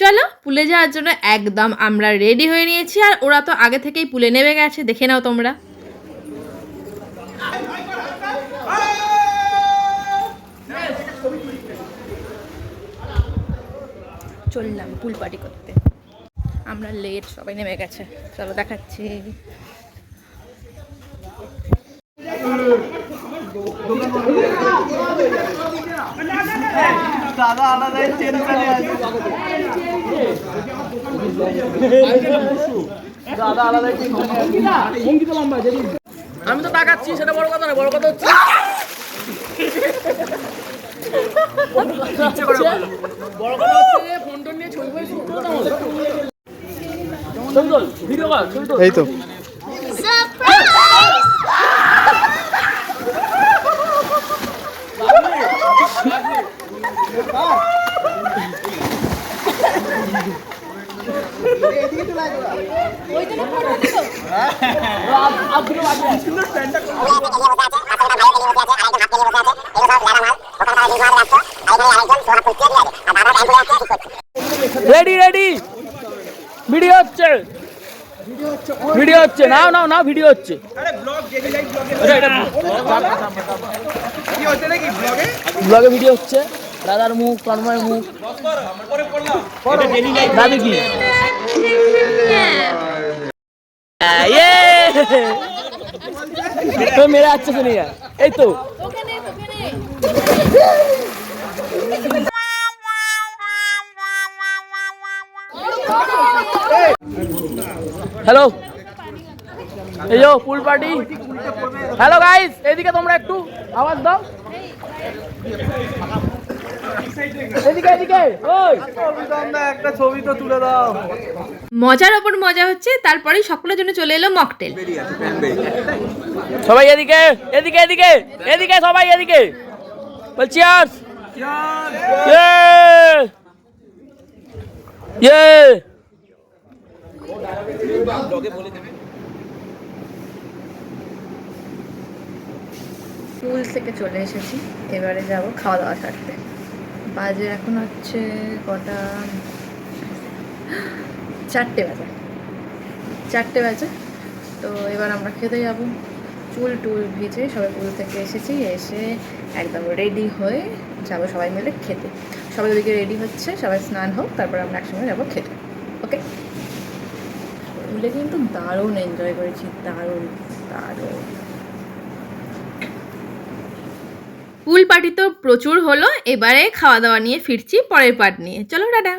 চলো পুলে যাওয়ার জন্য একদম আমরা রেডি হয়ে নিয়েছি, আর ওরা তো আগে থেকেই পুলে নেমে গেছে, দেখে নাও তোমরা। চললাম পুল পার্টি করতে, আমরা লেট, সবাই নেমে গেছে। চলো দেখাচ্ছি। আমি তো তাকাচ্ছি, সেটা বড় কথা না, বড় কথা হচ্ছে ফোন টোন নিয়ে ছবি ভিডিও কল, এই তো রেডি রেডি, ভিডিও হচ্ছে, ভিডিও হচ্ছে, নাও নাও নাও, ভিডিও হচ্ছে। ব্লগে ভিডিও হচ্ছে, দাদার মুখ, তন্ময়ের মুখ, দাবি কি মেরে যাচ্ছে শুনিয়া, এই তো হ্যালো, এই যো পুল পার্টি। হ্যালো গাইস, এদিকে তোমরা একটু আওয়াজ দাও, এদিকে এদিকে, ওই একটা ছবি তো তুলে দাও। মজার ওপর মজা হচ্ছে, তারপরেই সকলের জন্য চলে এলো মকটেল। সবাই এদিকে এদিকে এদিকে এদিকে, সবাই এদিকে, বল চিয়ার্স। ইয়ে ইয়ে, পুল থেকে চলে এসেছি, এবারে যাব খাওয়া দাওয়া সারতে। বাজে এখন হচ্ছে কটা, 4টে বাজে, 4টে বাজে। তো এবার আমরা খেতে যাব। চুল টুল ভিজে সবাই পুল থেকে এসেছি, এসে একদম রেডি হয়ে যাব সবাই মিলে খেতে। সবাই ওদিকে রেডি হচ্ছে, সবাই স্নান হোক, তারপর আমরা একসঙ্গে যাবো খেতে। ওকে, পুলে কিন্তু দারুণ এনজয় করেছি, দারুণ দারুণ। পুল পার্টি তো প্রচুর হলো, এবারে খাওয়া দাওয়া নিয়ে ফিরছি পরের পার্ট নিয়ে। চলো টাটা।